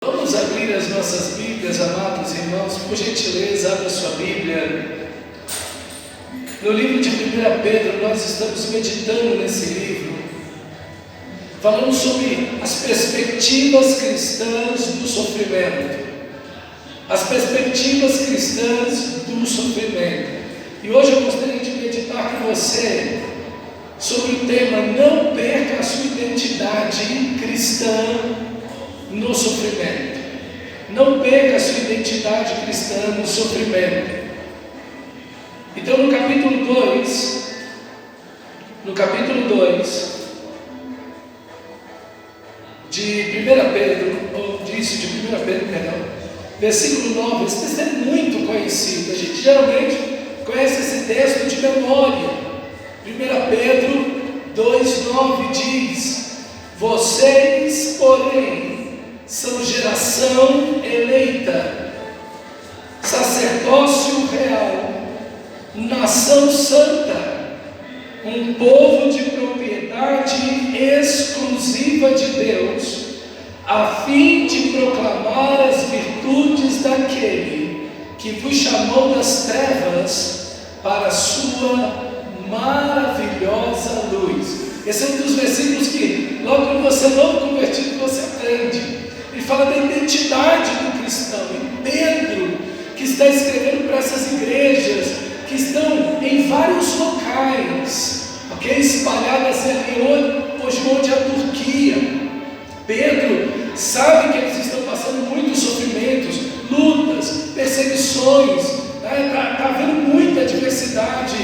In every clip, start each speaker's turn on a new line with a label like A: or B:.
A: Vamos abrir as nossas Bíblias, amados irmãos, por gentileza, abra sua Bíblia. No livro de 1 Pedro, nós estamos meditando nesse livro, falando sobre as perspectivas cristãs do sofrimento. As perspectivas cristãs do sofrimento. E hoje eu gostaria de meditar com você sobre o tema: não perca a sua identidade cristã no sofrimento. Não perca a sua identidade cristã no sofrimento. Então no capítulo 2 de 1 Pedro, versículo 9, esse texto é muito conhecido, a gente geralmente conhece esse texto de memória. 1 Pedro 2,9 diz: vocês, porém, são geração eleita, sacerdócio real, nação santa, um povo de propriedade exclusiva de Deus, a fim de proclamar as virtudes daquele que vos chamou das trevas para a sua maravilhosa luz. Esse é um dos versículos que, logo quando você é novo convertido, você aprende. Ele fala da identidade do cristão. E Pedro, que está escrevendo para essas igrejas que estão em vários locais, espalhadas ali hoje onde é a Turquia. Pedro sabe que eles estão passando muitos sofrimentos, lutas, perseguições, está havendo muita adversidade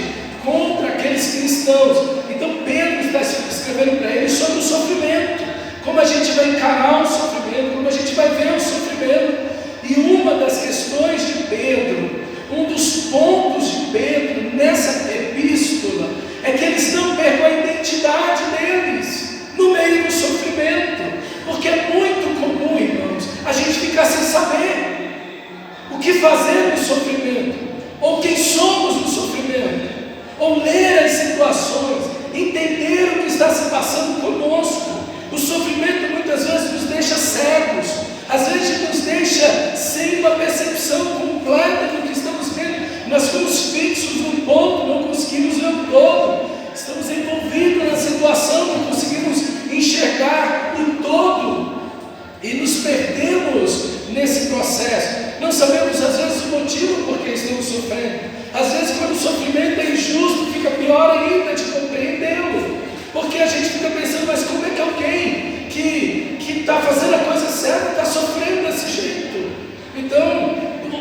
A: contra aqueles cristãos. Então Pedro está escrevendo para eles sobre o sofrimento, como a gente vai encarar o sofrimento, como a gente vai ver o sofrimento. E uma das questões de Pedro, um dos pontos de Pedro nessa epístola, é que eles não percam a identidade deles no meio do sofrimento, porque é muito comum, irmãos, a gente ficar sem saber o que fazer no sofrimento, ou quem somos no sofrimento, ou ler as situações, entender o que está se passando conosco. O sofrimento muitas vezes nos deixa cegos, às vezes nos deixa sem uma percepção completa do que estamos vendo. Nós ficamos fixos num ponto, não conseguimos ver o todo, estamos envolvidos na situação, não conseguimos enxergar o todo e nos perdemos nesse processo. Não sabemos às vezes o motivo por que estamos sofrendo. Às vezes, quando o sofrimento é injusto, fica pior ainda de compreendê-lo, porque a gente fica pensando: mas como é que alguém que está fazendo a coisa certa está sofrendo desse jeito? Então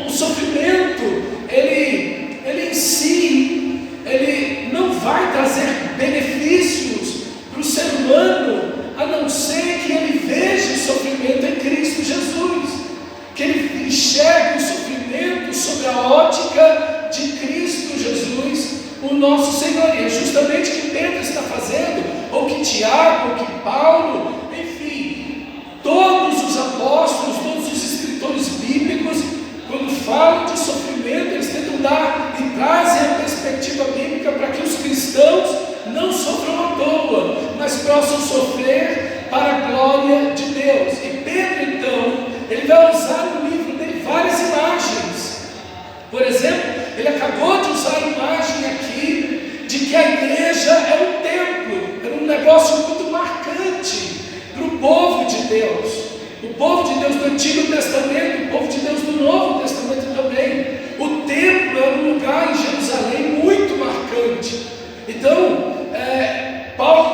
A: o sofrimento, ele em si, ele não vai trazer benefícios para o ser humano, a não ser que ele veja o sofrimento em Cristo Jesus, que ele enxergue o sofrimento sob a ótica de Cristo Jesus, o nosso Senhor. E é justamente o que Pedro está fazendo, ou que Tiago, ou que Paulo, enfim, todos os apóstolos, todos os escritores bíblicos, quando falam de sofrimento, eles tentam dar e trazem a perspectiva bíblica para que os cristãos não sofram à toa, mas possam sofrer para a glória de Deus. E Pedro, então, ele vai usar no livro dele várias imagens. Por exemplo, ele acabou de usar a imagem aqui de que a igreja é um templo, era um negócio muito marcante para o povo de Deus. O povo de Deus do Antigo Testamento, o povo de Deus do Novo Testamento também. O templo era um lugar em Jerusalém muito marcante. Então,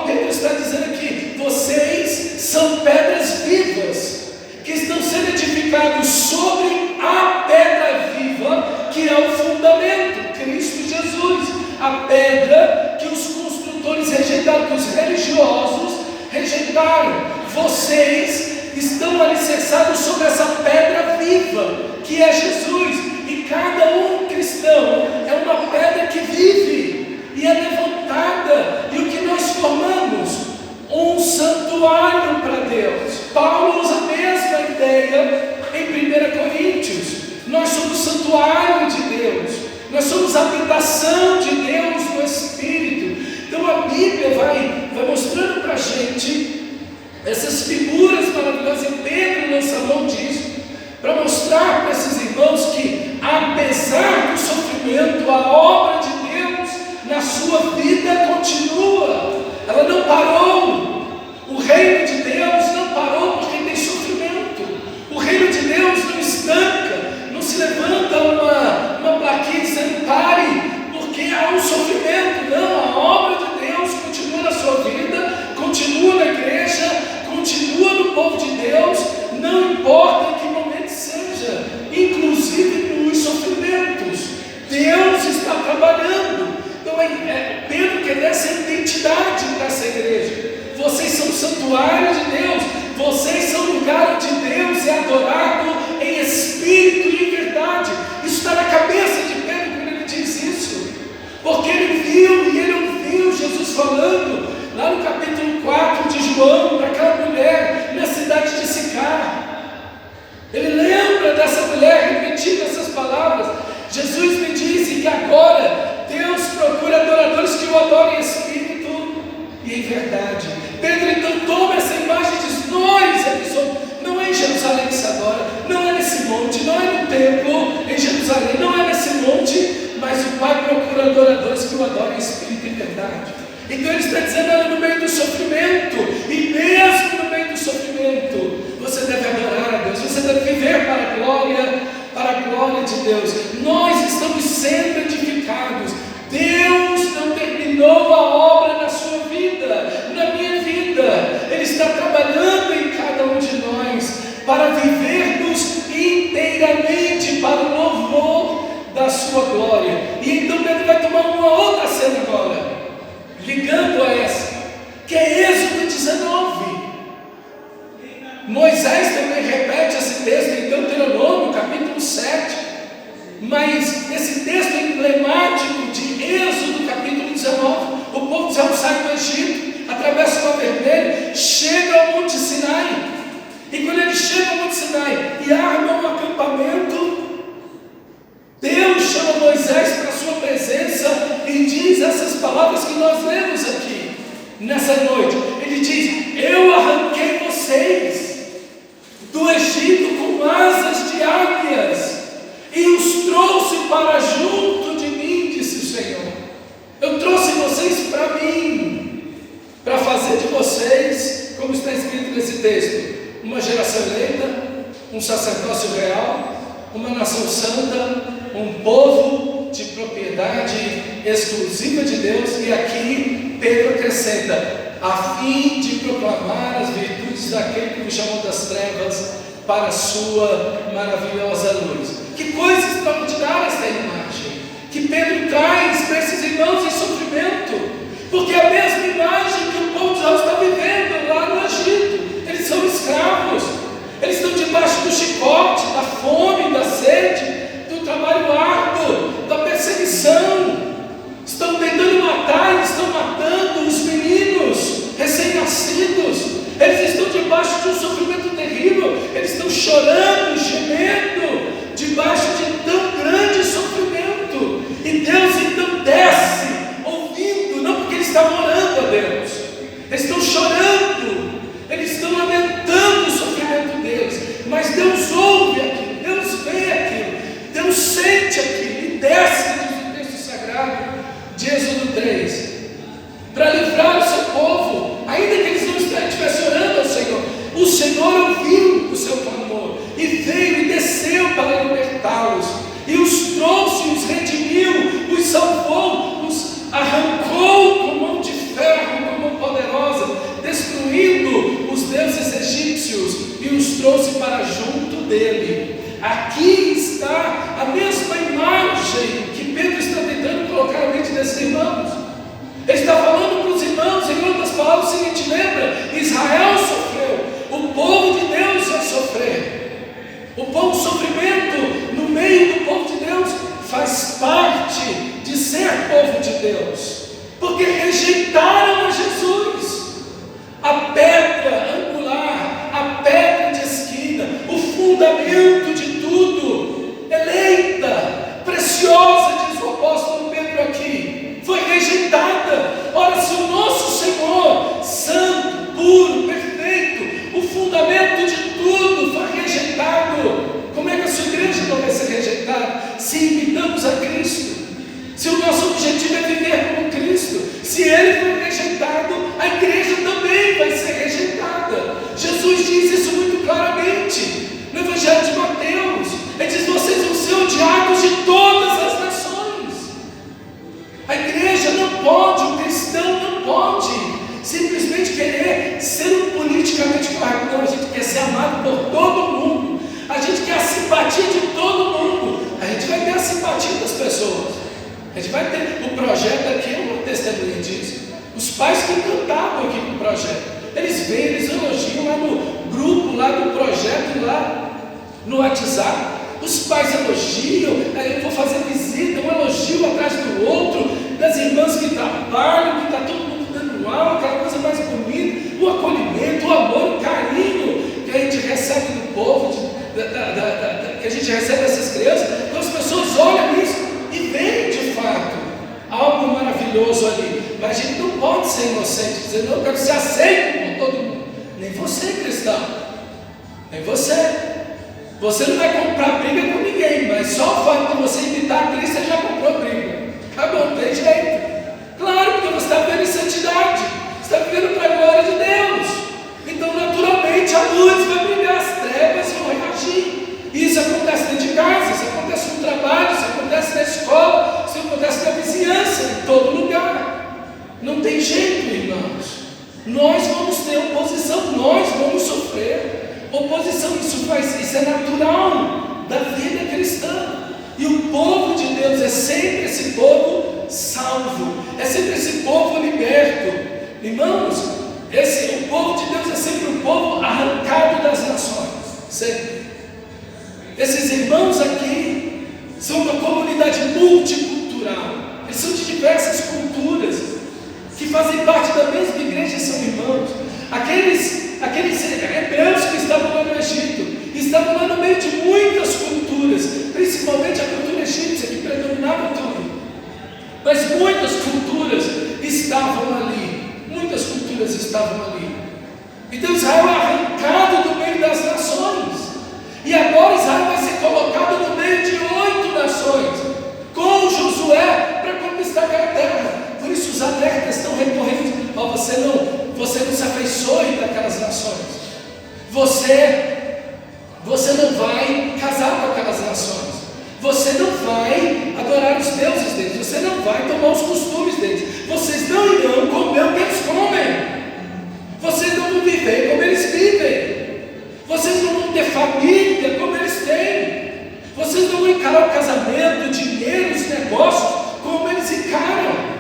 A: Pedro está dizendo aqui: vocês são pedras vivas, que estão sendo edificados sobre a pedra viva, que é o fundamento, Cristo Jesus. A pedra que os construtores rejeitaram, que os religiosos rejeitaram. Vocês estão alicerçados sobre essa pedra viva, que é Jesus. E cada um cristão é uma pedra que vive e é levantada. E o que nós formamos? Um santuário para Deus. Paulo usa a mesma ideia em 1 Coríntios. Nós somos santuário de Deus, nós somos habitação de Deus no Espírito. Então a Bíblia vai mostrando para a gente essas figuras maravilhosas, e Pedro lança mão disso. importa em que momento seja, inclusive nos sofrimentos, Deus está trabalhando. Então Pedro quer dar essa identidade para essa igreja. Vocês são santuário de Deus, vocês são lugar onde Deus é adorado em espírito e em verdade. Isso está na cabeça de Pedro quando ele diz isso, porque ele viu e ele ouviu Jesus falando lá no capítulo 4 de João, para aquela mulher na cidade de Sicar. Ele lembra dessa mulher repetindo essas palavras. Jesus me disse que agora Deus procura adoradores que o adorem em espírito e em verdade. Pedro então toma essa imagem e diz: nós somos, não é em Jerusalém que se adora, não é nesse monte, não é no templo em Jerusalém, não é nesse monte, mas o Pai procura adoradores que o adorem em espírito e em verdade. Então ele está dizendo: olha, no meio do sofrimento, e mesmo no meio do sofrimento, você deve adorar a Deus, você deve viver para a glória de Deus. Nós estamos sendo edificados. Deus não terminou a obra na sua vida, na minha vida. Ele está trabalhando em cada um de nós para vivermos inteiramente para o louvor da sua glória. E então Pedro vai tomar uma outra cena agora, ligando a essa, que é Êxodo 19. Moisés também repete esse texto em Deuteronômio, capítulo 7, mas esse texto emblemático de Êxodo, capítulo 19, o povo de Israel sai do Egito, atravessa o Mar Vermelho, chega ao Monte Sinai, e quando ele chega ao Monte Sinai e arma um acampamento, Deus chama Moisés para a sua presença e diz essas palavras que nós lemos aqui nessa noite. Ele diz: eu arranquei vocês do Egito com asas de águias e os trouxe para junto de mim, disse o Senhor. Eu trouxe vocês para mim, para fazer de vocês, como está escrito nesse texto, uma geração eleita, um sacerdócio real, uma nação santa, um povo de propriedade exclusiva de Deus. E aqui Pedro acrescenta: a fim de proclamar as virtudes daquele que me chamou das trevas para a sua maravilhosa luz. Que coisa extraordinária esta imagem que Pedro traz para esses irmãos em sofrimento, porque é a mesma imagem que o povo de Israel está vivendo lá no Egito. Eles são escravos, eles estão debaixo do chicote, da fome, da sede, do trabalho árduo, da perseguição. Estão tentando matar, eles estão matando os meninos recém-nascidos. Eles estão debaixo de um sofrimento terrível, eles estão chorando, gemendo, debaixo de tão grande sofrimento. E Deus então desce, ouvindo, não porque eles estavam orando a Deus, eles estão chorando, eles estão lamentando o sofrimento deles, mas Deus ouve aquilo, Deus vê aquilo, Deus sente aquilo, e desce, diz o texto sagrado de Êxodo 3, para livrar o seu povo, ainda que eles não estivessem orando ao Senhor. O Senhor ouviu o seu clamor, e veio e desceu para libertá-los, e os trouxe, os redimiu, os salvou, os arrancou com mão de ferro, com mão poderosa, destruindo os deuses egípcios, e os trouxe para junto dele. Aqui está a mesma imagem que Pedro está tentando colocar na mente desses irmãos. Ele está falando para os irmãos, em outras palavras, o seguinte: lembra, Israel sofreu, o povo de Deus vai sofrer. O povo sofrimento no meio do povo de Deus faz parte de ser povo de Deus, porque rejeitaram a Jesus, a pedra angular, a pedra de esquina, o fundamento de tudo, eleita, preciosa, diz o apóstolo Pedro aqui, foi rejeitada. Ora, se o nosso Senhor, santo, puro, perfeito, o fundamento de tudo foi rejeitado, como é que a sua igreja não vai ser rejeitada? Se imitamos a Cristo, se o nosso objetivo é viver como Cristo, se Ele foi rejeitado, a igreja também vai ser rejeitada. Jesus diz isso muito claramente no Evangelho de Mateus. Ele diz: vocês vão ser odiados de todas as nações. A igreja não pode, o cristão não pode simplesmente querer ser um politicamente correto. Não, a gente quer ser amado por todo mundo. vai ter, o projeto aqui é uma testemunha disso. Os pais que cantavam aqui com o projeto, eles vêm, eles elogiam lá no grupo, lá do projeto, lá no WhatsApp. Os pais elogiam, aí eu vou fazer visita, um elogio atrás do outro, das irmãs que trabalham, que está todo mundo dando aula, aquela coisa mais bonita, o acolhimento, o amor, o carinho que a gente recebe do povo, que a gente recebe dessas crianças. Então as pessoas olham isso e veem de fato algo maravilhoso ali. Mas a gente não pode ser inocente, dizer, não, eu quero ser aceito por todo mundo. Nem você, cristão, nem você. Você não vai comprar briga com ninguém, mas só o fato de você imitar a Cristo, você já comprou briga. Acabou, não tem jeito. Claro, porque você está vivendo em santidade, você está vivendo para a glória de Deus. Então, naturalmente, a luz vai brilhar, as trevas vão reagir. Isso acontece dentro de casa, isso acontece no trabalho, isso acontece na escola, isso acontece na vizinhança, em todo lugar. Não tem jeito, irmãos. Nós vamos ter oposição, nós vamos sofrer oposição, isso é natural da vida cristã. E o povo de Deus é sempre esse povo salvo, é sempre esse povo liberto. Irmãos, o povo de Deus é sempre o povo arrancado das nações, sempre. Esses irmãos aqui são uma comunidade multicultural, eles são de diversas culturas, que fazem parte da mesma igreja e são irmãos. Aqueles hebreus que estavam lá no Egito, estavam lá no meio de muitas culturas, principalmente a cultura egípcia, que predominava tudo. Mas muitas culturas estavam ali. Então Israel é arrancado do meio das nações. E agora Israel vai ser colocado no meio de 8 nações, com Josué, para conquistar aquela terra. Por isso os alertas estão recorrendo. Você não se afeiçoe daquelas nações. Você não vai casar com aquelas nações. Você não vai adorar os deuses deles. Você não vai tomar os costumes deles. Vocês não irão comer o que eles comem. Vocês não vão viver como eles vivem. Vocês não vão ter família como eles têm. Vocês não vão encarar o casamento, o dinheiro, os negócios como eles encaram.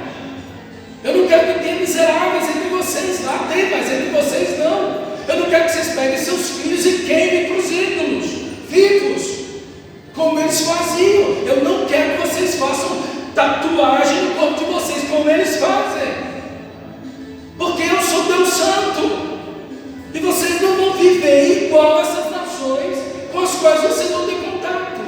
A: Eu não quero que tenha miseráveis entre vocês, lá tem, mas entre vocês não. Eu não quero que vocês peguem seus filhos e queimem para os ídolos vivos, como eles faziam. Eu não quero que vocês façam tatuagem no corpo de vocês, como eles fazem, porque eu sou Deus Santo, e vocês não vão viver igual a essas nações com as quais vocês vão ter contato.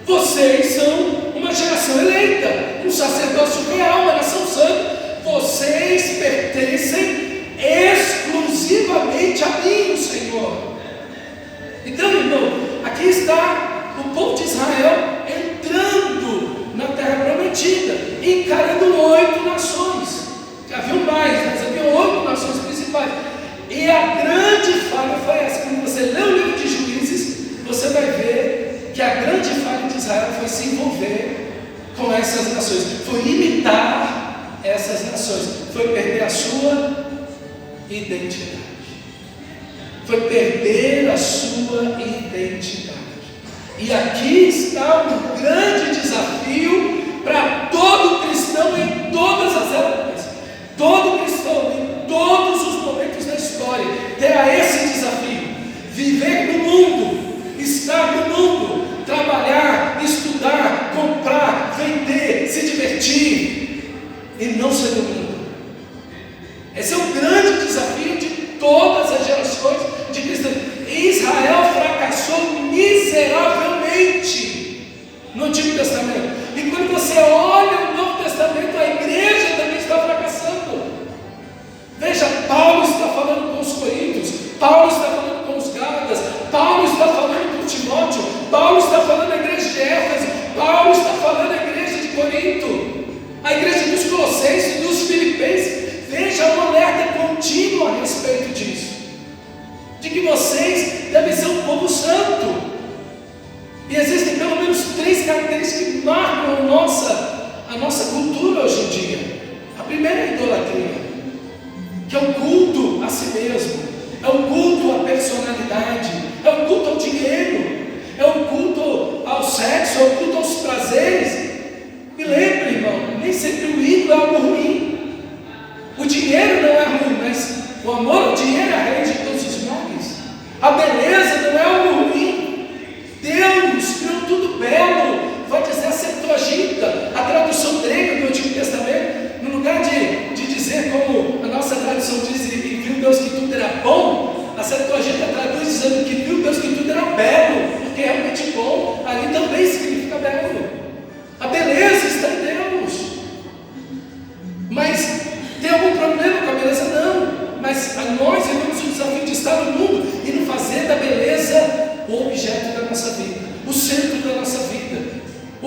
A: Vocês são uma geração eleita, um sacerdócio real, uma nação santa. Vocês pertencem exclusivamente a mim, o Senhor. Então, irmão, aqui está o povo de Israel entrando na terra prometida, encarando 8 nações. Já viu mais, mas havia 8 nações principais. E a grande falha foi essa. Quando você lê o livro de Juízes, você vai ver que a grande falha de Israel foi se envolver com essas nações, foi imitar essas nações, foi perder a sua identidade. Foi perder a sua identidade. E aqui está um grande desafio para todo cristão em todas as épocas. Todo cristão em todos os momentos da história terá esse desafio: viver no mundo, estar no mundo, trabalhar, estudar, comprar, vender, se divertir e não ser do mundo. Esse é o grande desafio de todas as gerações de cristãos. Israel fracassou miseravelmente no Antigo Testamento. E quando você olha o Novo Testamento, a igreja também está fracassando. Veja, Paulo está falando com os coríntios, Paulo está falando com os gálatas, Paulo está falando com Timóteo, Paulo está falando à igreja de Éfeso, Paulo está falando à igreja de Corinto, a igreja dos Colossenses, dos Filipenses. Veja um alerta contínuo a respeito disso, de que vocês devem ser um povo santo. E existem pelo menos 3 características que marcam a nossa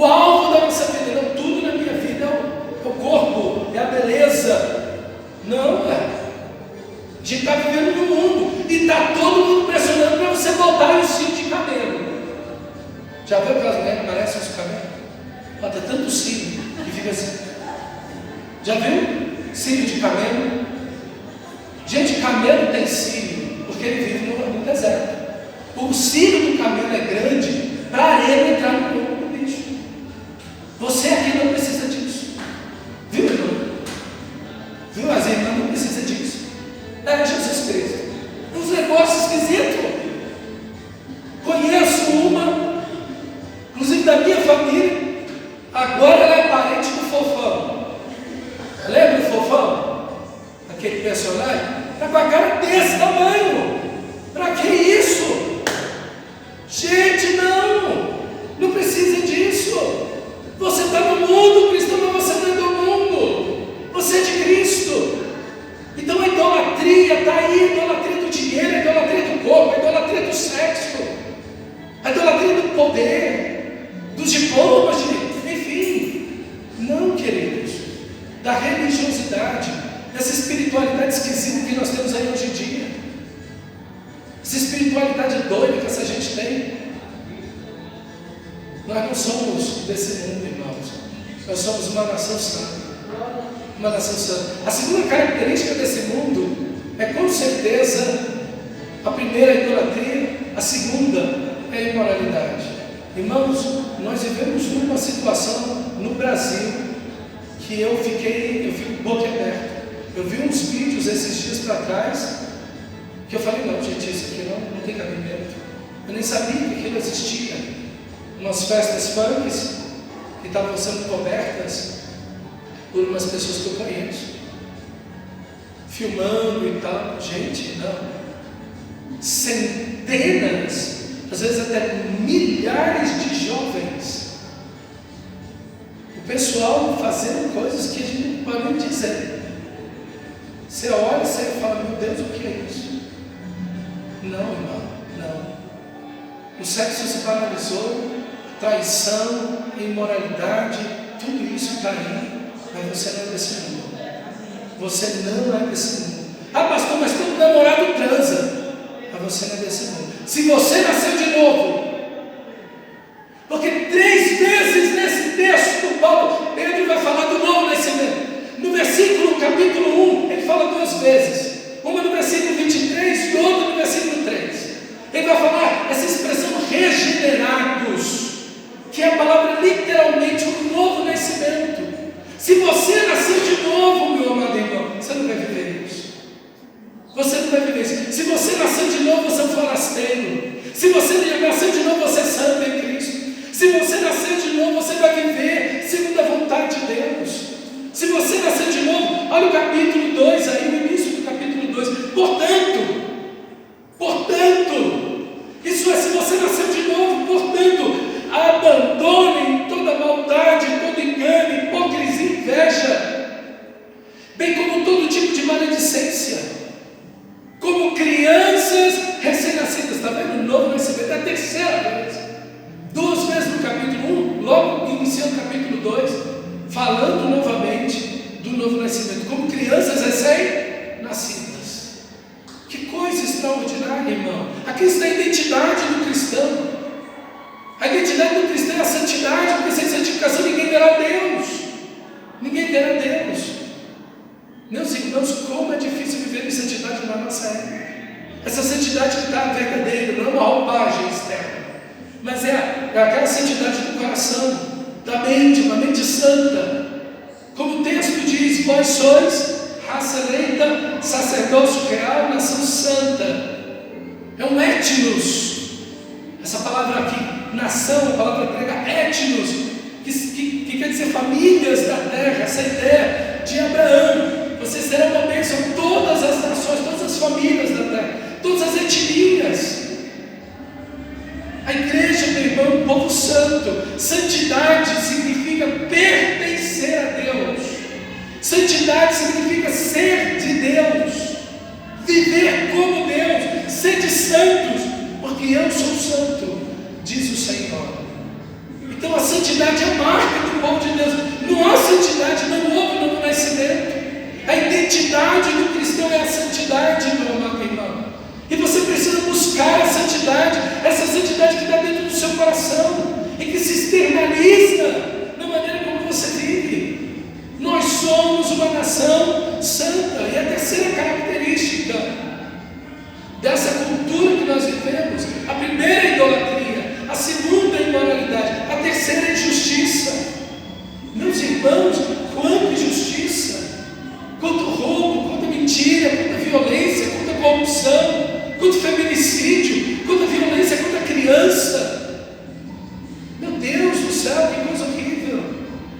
A: o alvo da nossa vida. Não, tudo na minha vida é o corpo, é a beleza. Não, a gente está vivendo no mundo e está todo mundo pressionando para você voltar ao cílio de cabelo. Já viu aquelas mulheres que parecem os cabelos? Olha, tem tanto cílio que fica assim. Já viu? Cílio de camelo. Gente, camelo tem cílio porque ele vive no deserto. O cílio do camelo é grande para a areia entrar no corpo do bicho. Você aqui não precisa disso. Viu, irmão? Viu? As irmãs não precisam disso. É Jesus Cristo. Uns negócios esquisitos. Conheço uma, inclusive da minha família. Agora ela é parente do Fofão. Lembra do Fofão? Aquele personagem? Está com a cara desse tamanho. Para que isso? Gente, não precisa disso. Você está no mundo, cristão, mas você não é do mundo. Você é de Cristo. Então a idolatria está aí, a idolatria do dinheiro, a idolatria do corpo, a idolatria do sexo, a idolatria do poder, dos diplomas, enfim. Não, queridos, da religiosidade, dessa espiritualidade esquisita que nós temos aí hoje em dia. Essa espiritualidade doida que essa gente tem. Nós não somos desse mundo, irmãos. Nós somos uma nação santa. Uma nação santa. A segunda característica desse mundo é, com certeza, a primeira, a idolatria. A segunda é a imoralidade. Irmãos, nós vivemos numa situação no Brasil que eu fico boquiaberto. Eu vi uns vídeos esses dias para trás que eu falei, não, gente, isso aqui não tem cabimento. Eu nem sabia que aquilo existia. Umas festas funks que estavam sendo cobertas por umas pessoas que eu conheço, filmando e tal. Gente, não. Centenas, às vezes até milhares de jovens. O pessoal fazendo coisas que a gente não pode nem dizer. Você olha e você fala, meu Deus, o que é isso? Não, irmão, não. O sexo se banalizou, traição, imoralidade, tudo isso está aí, mas você não é desse mundo. Você não é desse mundo. Ah, pastor, mas todo namorado transa. Mas você não é desse mundo. Se você nasceu de novo, porque 3 vezes nesse texto, Paulo, Pedro vai falar do novo nascimento. No versículo, capítulo 1, ele fala 2 vezes. Uma no versículo 23 e outra no versículo 3. Ele vai falar essa expressão regenerados, que é a palavra literalmente um novo nascimento. Se você nasceu de novo, meu amado irmão, você não vai viver isso. Você não vai viver isso. Se você nasceu de novo, você é um forasteiro. Se você nasceu de novo, você é santo em Cristo. Se você nasceu de novo, você vai viver segundo a vontade de Deus. Se você nasceu de novo, olha o capítulo 2 aí, o início do capítulo 2. Portanto, isso é, se você nasceu de novo, portanto, abandonem toda maldade, todo engano, hipocrisia, inveja, bem como todo tipo de maledicência, como crianças recém-nascidas. Está vendo? O novo nascimento é a terceira vez. 2 vezes no capítulo 1, logo iniciando o capítulo 2, falando novamente do novo nascimento, como crianças recém-nascidas. Que coisa extraordinária, irmão. Aqui está a identidade do cristão. A identidade do cristão é a santidade, porque sem santificação ninguém verá Deus. Ninguém verá Deus. Meus irmãos, como é difícil viver em santidade na nossa época. Essa santidade que está verdadeira, não é uma roupagem externa, mas é aquela santidade do coração, da mente, uma mente santa. Como o texto diz, vós sois raça eleita, sacerdócio real, nação santa. É um etnos. Essa palavra aqui, nação, a palavra grega etnos, que quer dizer famílias da terra. Essa ideia de Abraão, vocês serão uma bênção a todas as nações, todas as famílias da terra, todas as etnias. A igreja, meu irmão, é um povo santo. Santidade significa pertencer a Deus. Santidade significa ser de Deus, viver como Deus, ser de santos, porque eu sou santo, diz o Senhor. Então a santidade santidade é a marca do povo de Deus. Não há santidade, não houve novo nascimento. A identidade do cristão é a santidade, meu amado irmão. E você precisa buscar a santidade, essa santidade que está dentro do seu coração e que se externaliza na maneira como você vive. Nós somos uma nação santa. E a terceira característica dessa cultura que nós vivemos: a primeira é idolatria, a segunda é imoralidade, a terceira é injustiça. Meus irmãos, quanta injustiça, quanto roubo, quanta mentira, quanta violência, quanta corrupção, quanto feminicídio, quanta violência contra a criança. Meu Deus do céu, que coisa horrível.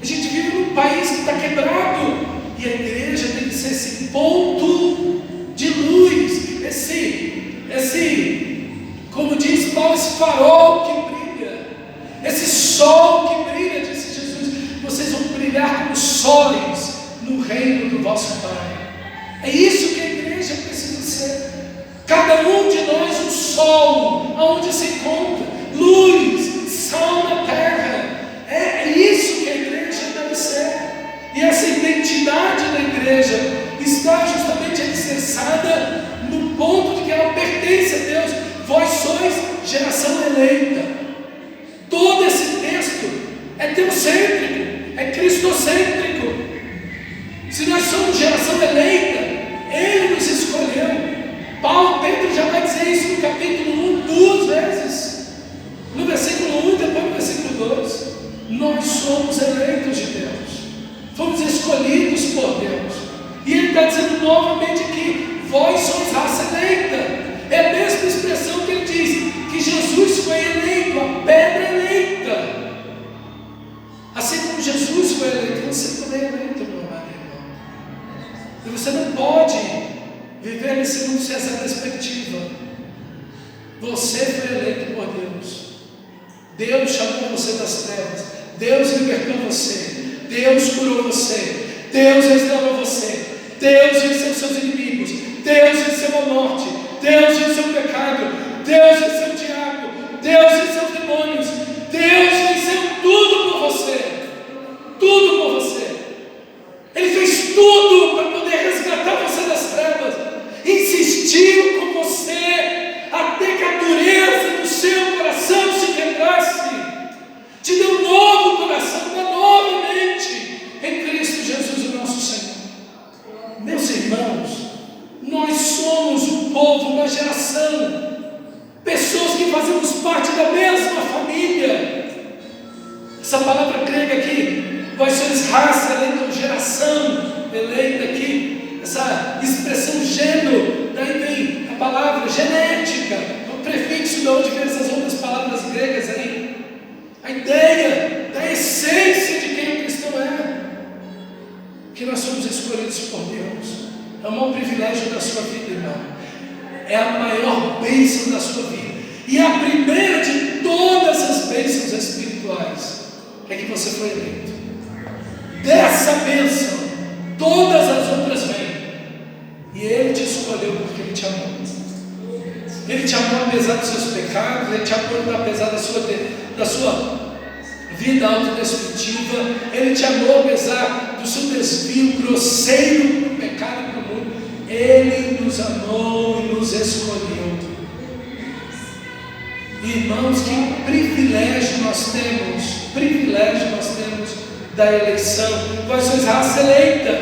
A: A gente vive num país que está quebrado, e a igreja tem que ser esse ponto de luz, esse, como diz Paulo, esse farol que brilha, esse sol que brilha, disse Jesus. Vocês vão brilhar como sóis no reino do vosso Pai. É isso que a igreja precisa ser. Cada um de nós um sol, aonde se encontra, luz, sal na terra. É isso que a igreja deve ser. E essa identidade da igreja está justamente alicerçada no ponto de que ela pertence a Deus. Vós sois geração eleita. Todo esse texto é teocêntrico, é cristocêntrico. Se nós somos geração eleita, Ele nos escolheu. Pedro já vai dizer isso no capítulo 1 duas vezes, no versículo 1 e depois no versículo 2. Nós somos eleitos de Deus, fomos escolhidos por Deus. E ele está dizendo novamente que vós sois raça eleita. É a mesma expressão que ele diz que Jesus foi eleito, a pedra eleita. Assim como Jesus foi eleito, você também é eleito, meu amado irmão. E você não pode viver nesse mundo sem essa perspectiva. Você foi eleito por Deus. Deus chamou você das trevas. Deus libertou você. Deus curou você. Deus restaurou você. Deus venceu seus inimigos. Deus venceu a morte. Deus venceu o pecado. Deus venceu o diabo. Deus venceu os demônios. Deus venceu tudo por você. Tudo por você. Ele fez tudo para poder resgatar você das trevas. Insistiu com você até que a dureza do seu coração se quebrasse. Te deu um novo coração, uma nova mente em Cristo Jesus, o nosso Senhor. Meus irmãos, nós somos um povo, uma geração, pessoas que fazemos parte da mesma família. Essa palavra grega aqui, vós sois raça eleita, geração eleita aqui, essa expressão gênero, daí vem a palavra genética, o prefixo de onde vem essas outras palavras gregas aí. A ideia da essência de quem o cristão é, que nós somos escolhidos por Deus. É o maior privilégio da sua vida, irmão. É a maior bênção da sua vida. E a primeira de todas as bênçãos espirituais é que você foi eleito. Dessa bênção, todas as outras vêm. E Ele te escolheu porque Ele te amou. Ele te amou apesar dos seus pecados. Ele te amou apesar da sua vida autodestrutiva. Ele te amou apesar do seu desvio grosseiro para o pecado e para o mundo. Ele nos amou e nos escolheu. Irmãos, que privilégio nós temos da eleição. Vós sois raça eleita.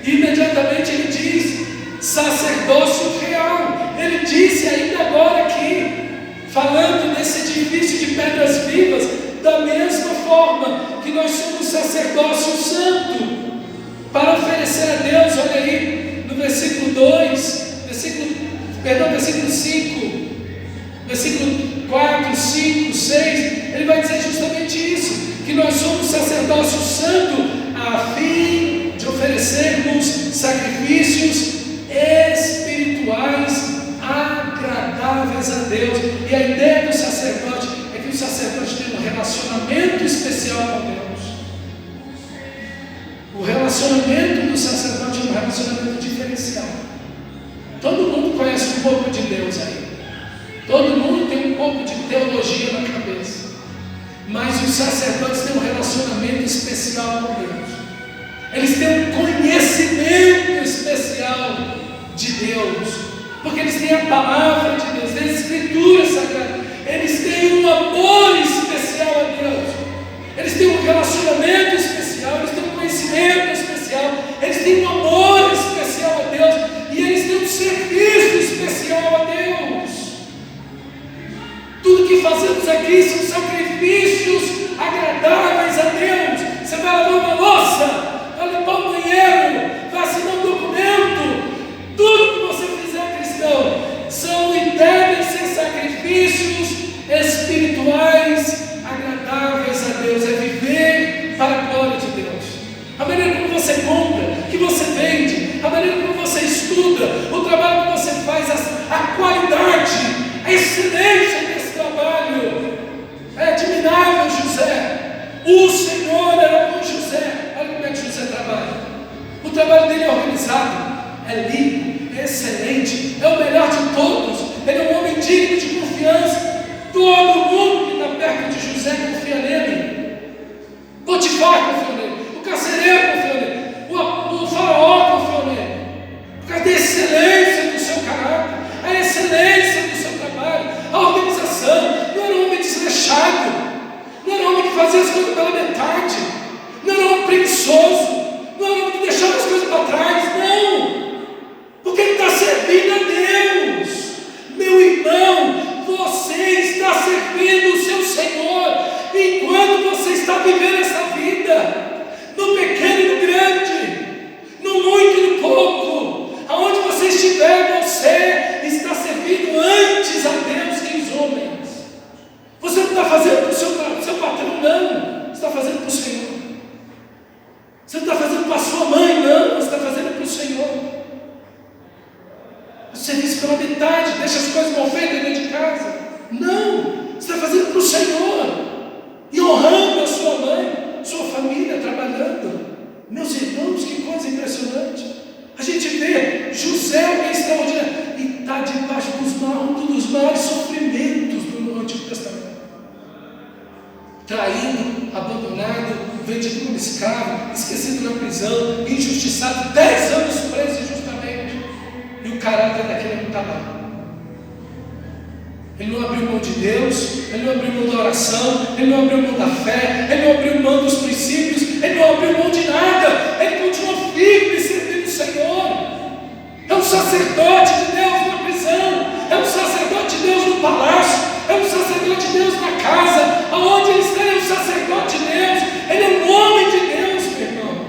A: Imediatamente ele diz sacerdócio real. Ele disse ainda agora aqui, falando desse edifício de pedras vivas, da mesma forma que nós somos sacerdócio santo, para oferecer a Deus. Olha aí, no versículo 5, versículo 4, 5, 6, ele vai dizer justamente isso, que nós somos sacerdócio santo, a fim de oferecermos sacrifícios espirituais agradáveis a Deus. E a ideia do sacerdote é que o sacerdote tem um relacionamento especial com Deus. O relacionamento do sacerdote é um relacionamento diferencial. Todo mundo conhece um pouco de Deus aí. Todo mundo tem um pouco de teologia na cabeça. Mas os sacerdotes têm um relacionamento relacionamento especial com Deus. Eles têm um conhecimento especial de Deus, porque eles têm a palavra de Deus, têm a Escritura Sagrada. Eles têm um amor especial a Deus. Eles têm um relacionamento especial, eles têm um conhecimento especial, eles têm um amor especial a Deus, e eles têm um serviço especial a Deus. Tudo que fazemos aqui são sacrifícios agradáveis a Deus. Você vai lavar uma louça, vai limpar o banheiro, vai assinar um documento. Tudo que você fizer, cristão, são e devem ser sacrifícios espirituais agradáveis a Deus. É viver para a glória de Deus. A maneira como você compra, que você vende, a maneira como você estuda, o trabalho que você faz, a qualidade, a excelência desse trabalho é admirável. José, o Senhor era com José. Olha como é que José trabalha. O trabalho dele é organizado, é limpo, é excelente, é o melhor de todos. Ele é um homem digno de confiança. Todo mundo que está perto de José confia nele. Potifar confiou nele, o carcereiro confiou nele, o faraó confiou nele, por causa da excelência do seu caráter, a excelência do seu trabalho, a organização. Não era um homem desleixado, não era um homem que fazia as coisas pela metade, não era um homem preguiçoso, não era um homem que deixava as coisas para trás, não, porque ele está servindo a Deus. Meu irmão, você está servindo o seu Senhor enquanto você está vivendo essa vida, no pequeno e no grande, no muito e no pouco, aonde você estiver, você está servindo antes a Deus que os homens. Você não está fazendo para o seu patrão, não, você está fazendo para o Senhor. Você não está fazendo para a sua mãe, não, você está fazendo para o Senhor. O serviço pela metade, deixa as coisas mal feitas dentro de casa. Não, você está fazendo para o Senhor e honrando a sua mãe, sua família, trabalhando. Meus irmãos, que coisa impressionante. A gente vê José, alguém extraordinário, e está debaixo um dos maiores sofrimentos do Antigo Testamento. Traído, abandonado, vendido como escravo, esquecido na prisão, injustiçado, 10 anos preso injustamente. E o caráter daquele não está lá. Ele não abriu mão de Deus, ele não abriu mão da oração, ele não abriu mão da fé, ele não abriu mão dos princípios, ele não abriu mão de nada, ele continuou firme servindo o Senhor. É um sacerdote de Deus na prisão, é um sacerdote de Deus no palácio, é um sacerdote de Deus na casa, aonde ele está, é um sacerdote de Deus, ele é um homem de Deus, meu irmão.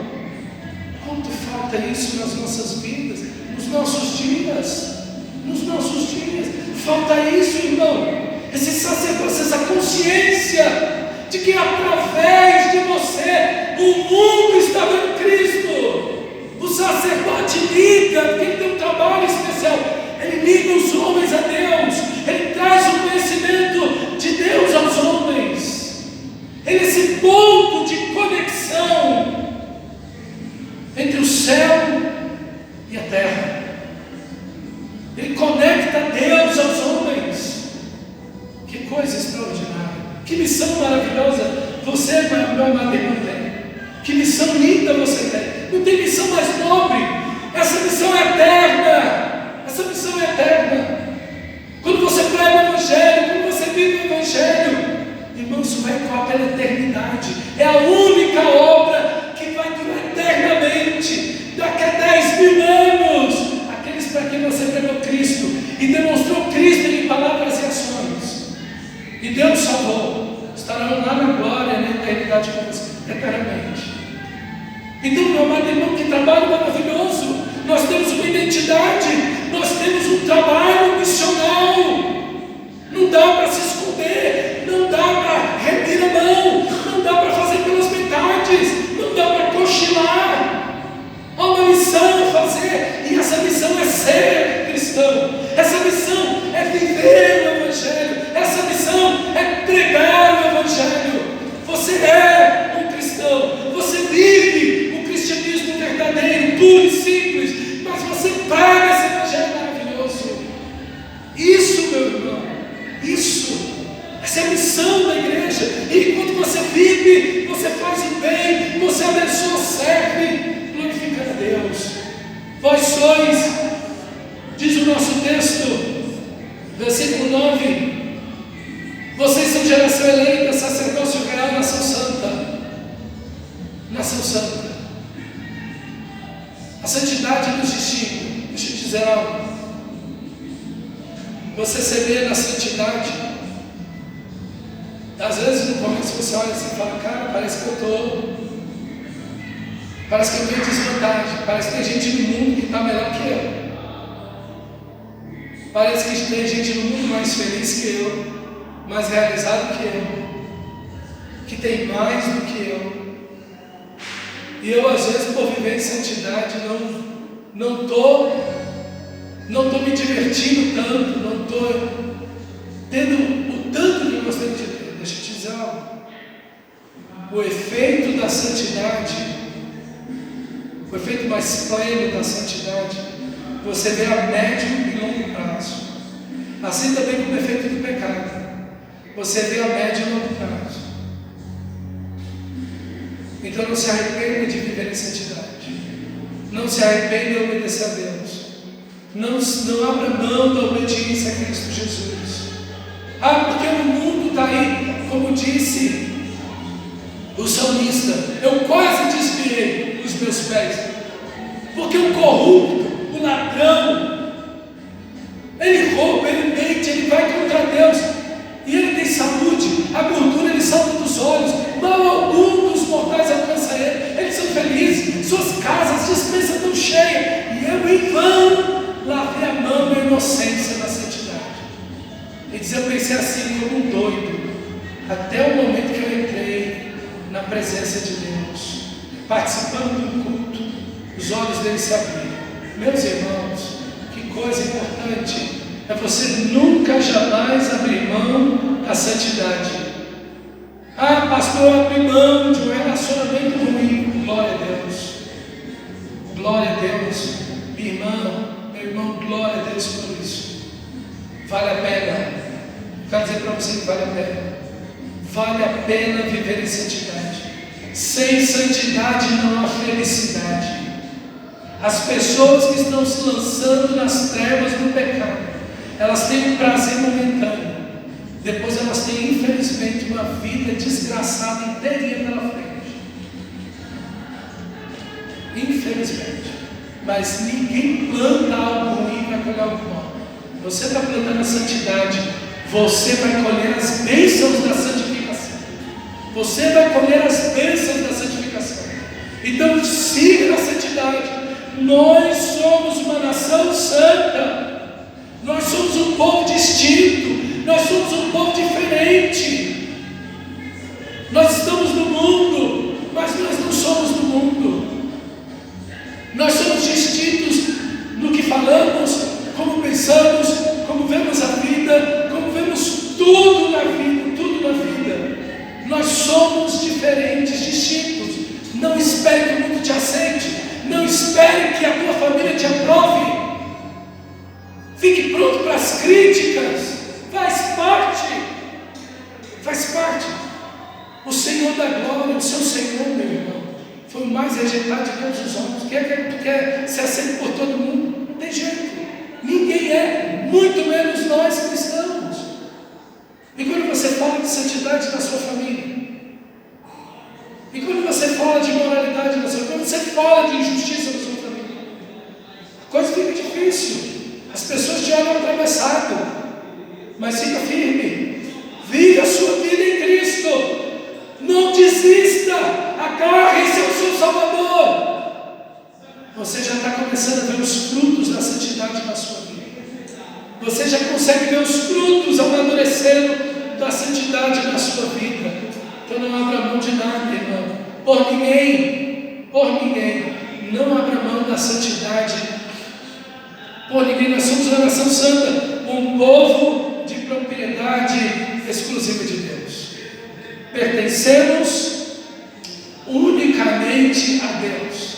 A: Quanto falta isso nas nossas vidas, nos nossos dias, falta isso, irmão, esse sacerdócio, essa consciência de que através de você o mundo está vendo Cristo. O sacerdote liga, porque ele tem um trabalho especial, ele liga os homens a Deus, ele traz o conhecimento de Deus aos homens, ele é esse ponto de conexão entre o céu e a terra. Ele conecta Deus aos homens. Que coisa extraordinária, que missão maravilhosa você, meu amado irmão, tem. Que missão linda você tem. Não tem missão mais nobre. Essa missão é eterna. Essa missão é eterna. Quando você prega o Evangelho, quando você vive o Evangelho, irmão, isso vai ecoar pela eternidade. É a única obra que vai durar eternamente. Daqui a 10.000 anos, para quem você pregou Cristo e demonstrou Cristo em palavras e ações, e Deus salvou, estarão lá na glória, na eternidade com você, eternamente. Então, meu amado irmão, que trabalho maravilhoso! Nós temos uma identidade, nós temos um trabalho missional. Não dá para se esconder, não dá para reter a mão, não dá para fazer pelas metades, não dá para cochilar. Há uma missão a fazer, e essa missão é ser cristão, essa missão é viver o Evangelho, essa missão é pregar o Evangelho. Você é um cristão, você vive o cristianismo verdadeiro, puro e simples, mas você prega esse Evangelho maravilhoso. Isso, meu irmão, isso, essa é a missão da igreja. e enquanto você vive, você faz o bem, você abençoa, serve, glorificando a Deus. Vós sois, diz o nosso texto, versículo 9, vocês são geração eleita, sacerdócio real, nação santa. Nação santa. A santidade nos distingue. Deixa eu te dizer algo. Você se vê na santidade. Às vezes no começo você olha assim e fala, cara, parece que eu estou em desvantagem. Parece que tem gente no mundo que está melhor que eu. Parece que tem gente no mundo mais feliz que eu, mais realizado que eu, que tem mais do que eu. E eu, às vezes, por viver em santidade, não estou me divertindo tanto, não estou tendo o tanto que eu gostaria de ter. Deixa eu te dizer algo. O efeito da santidade, o efeito mais pleno da santidade, você vê a médio e longo prazo. Assim também como o efeito do pecado, você vê a médio e longo prazo. Então não se arrependa de viver em santidade. Não se arrependa de obedecer a Deus. Não abra mão da obediência a Cristo Jesus. Porque o mundo está aí, como disse o salmista, eu quase desviei os meus pés. Porque o corrupto, o ladrão, ele rouba, ele mente, ele vai contra Deus. E ele tem saúde, a gordura ele salta dos olhos, mal algum dos mortais alcança ele, eles são felizes, suas casas, dispensas estão cheias, e eu em vão lavei a mão na inocência da santidade. Ele diz, eu pensei assim como um doido, até o momento que eu entrei na presença de Deus, participando do culto, os olhos dele se abriram. Meus irmãos, que coisa importante é você nunca jamais abrir mão da santidade. Pastor, eu abri mão de um relacionamento ruim. Glória a Deus. Glória a Deus. Minha irmã, meu irmão, glória a Deus por isso. Vale a pena. Quero dizer para você que vale a pena. Vale a pena viver em santidade. Sem santidade não há felicidade. As pessoas que estão se lançando nas trevas do pecado, elas têm um prazer momentâneo, depois elas têm infelizmente uma vida desgraçada inteirinha pela frente. Infelizmente. Mas ninguém planta algo ruim para colher algo bom. Você está plantando a santidade, você vai colher as bênçãos da santificação. Você vai colher as bênçãos da santificação. Então siga na santidade. Nós somos uma nação santa. Nós somos um povo distinto. Nós somos um povo diferente. Nós estamos no mundo, mas nós não somos do mundo. Nós somos distintos no que falamos, como pensamos, como vemos a vida, como vemos tudo na vida, tudo na vida. Nós somos diferentes, distintos. Não espere que o mundo te aceite. Não espere que a tua família te aprove. Fique pronto para as críticas. Faz parte. Faz parte. O Senhor da glória, o seu Senhor, meu irmão, foi o mais rejeitado de todos os homens. Tu quer ser aceito por todo mundo? Não tem jeito. Ninguém é, muito menos nós cristãos. E quando você fala de santidade na sua família, e quando você fala de moralidade na sua família, quando você fala de injustiça na sua família, a coisa fica difícil. As pessoas te olham atravessado, mas fica firme. Vive a sua vida em Cristo. Não desista. Agarre-se ao seu Salvador. Você já está começando a ver os frutos da santidade na sua vida. Você já consegue ver os frutos amadurecendo da santidade na sua vida. Então não abra mão de nada, irmão. Por ninguém. Não abra mão da santidade. Por ninguém. Nós somos uma nação santa, um povo de propriedade exclusiva de Deus. Pertencemos unicamente a Deus.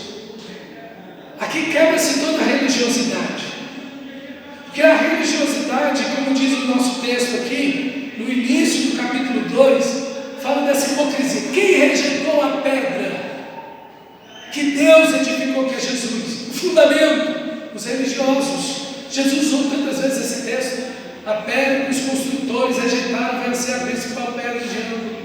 A: Aqui quebra-se toda a religiosidade. Porque a religiosidade, como diz o nosso texto aqui, no início do capítulo 2, a pedra que Deus edificou, que é Jesus. O fundamento, os religiosos. Jesus usou tantas vezes esse texto. A pedra que os construtores rejeitaram vai ser a principal pedra de ângulo.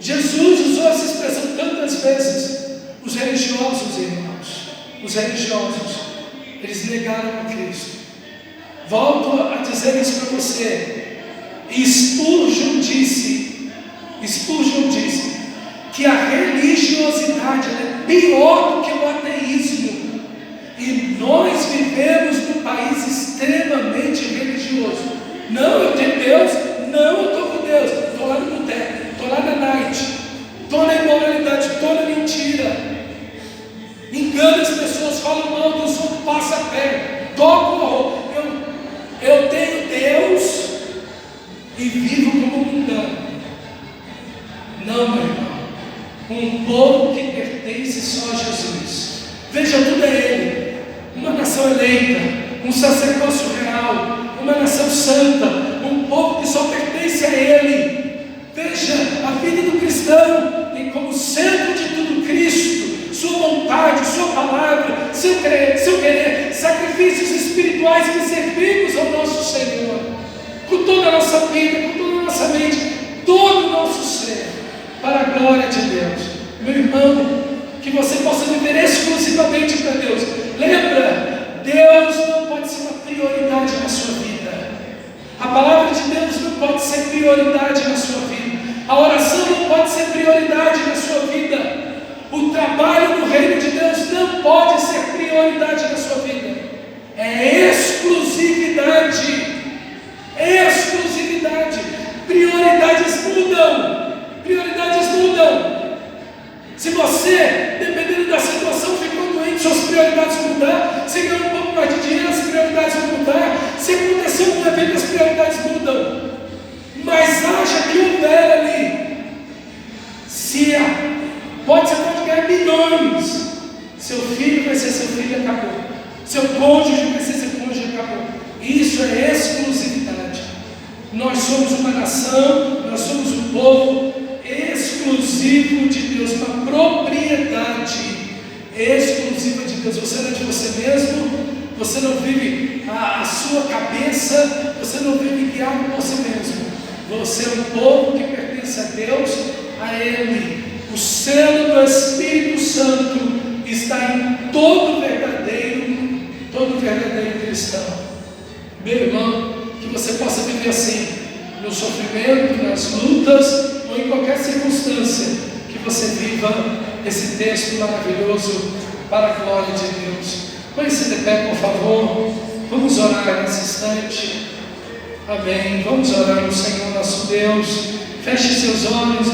A: Jesus usou essa expressão tantas vezes. Os religiosos, irmãos, os religiosos, eles negaram a Cristo. Volto a dizer isso para você. Spurgeon disse que a religiosidade é pior do que o ateísmo. E nós vivemos num país extremamente religioso. Não, eu tenho Deus. Não, eu estou com Deus. Estou lá no boteco, estou lá na night, estou na imoralidade, estou na mentira. Engana as pessoas, falam mal dos outros, passa a perna, toco. Eu tenho Deus e vivo como mundano. Não, meu irmão. Um povo que pertence só a Jesus. Veja, tudo é Ele. Uma nação eleita, um sacerdócio real, uma nação santa, um povo que só pertence a Ele. Veja, a vida do cristão tem como centro de tudo Cristo, sua vontade, sua palavra, seu querer, sacrifícios espirituais que servimos ao nosso Senhor, com toda a nossa vida, com toda a nossa mente, todo o nosso ser, para a glória de Deus. Meu irmão, que você possa viver exclusivamente para Deus. Lembra, Deus não pode ser uma prioridade na sua vida. A palavra de Deus não pode ser prioridade na sua vida. A oração não pode ser prioridade na sua vida. O trabalho no reino de Deus não pode ser prioridade na sua vida. É exclusividade. Exclusividade. Prioridades mudam. Prioridades mudam. Se você, dependendo da situação, ficou doente, suas prioridades vão mudar. Se ganhou um pouco mais de dinheiro, as prioridades vão mudar. Se aconteceu um evento, as prioridades mudam. Mas haja que houver ali. Você pode ganhar milhões. Seu filho vai ser seu filho e acabou. Seu cônjuge vai ser seu cônjuge e acabou. Isso é exclusividade. Nós somos uma nação, nós somos um povo exclusivo de Deus, uma propriedade exclusiva de Deus. Você não é de você mesmo, você não vive a sua cabeça, você não vive guiado por si mesmo. Você é um povo que pertence a Deus, a Ele. O selo do Espírito Santo está em todo verdadeiro cristão. Meu irmão, que você possa viver assim, no sofrimento, nas lutas, ou em qualquer circunstância, que você viva esse texto maravilhoso para a glória de Deus. Põe-se de pé, por favor. Vamos orar nesse instante. Amém. Vamos orar ao Senhor nosso Deus. Feche seus olhos.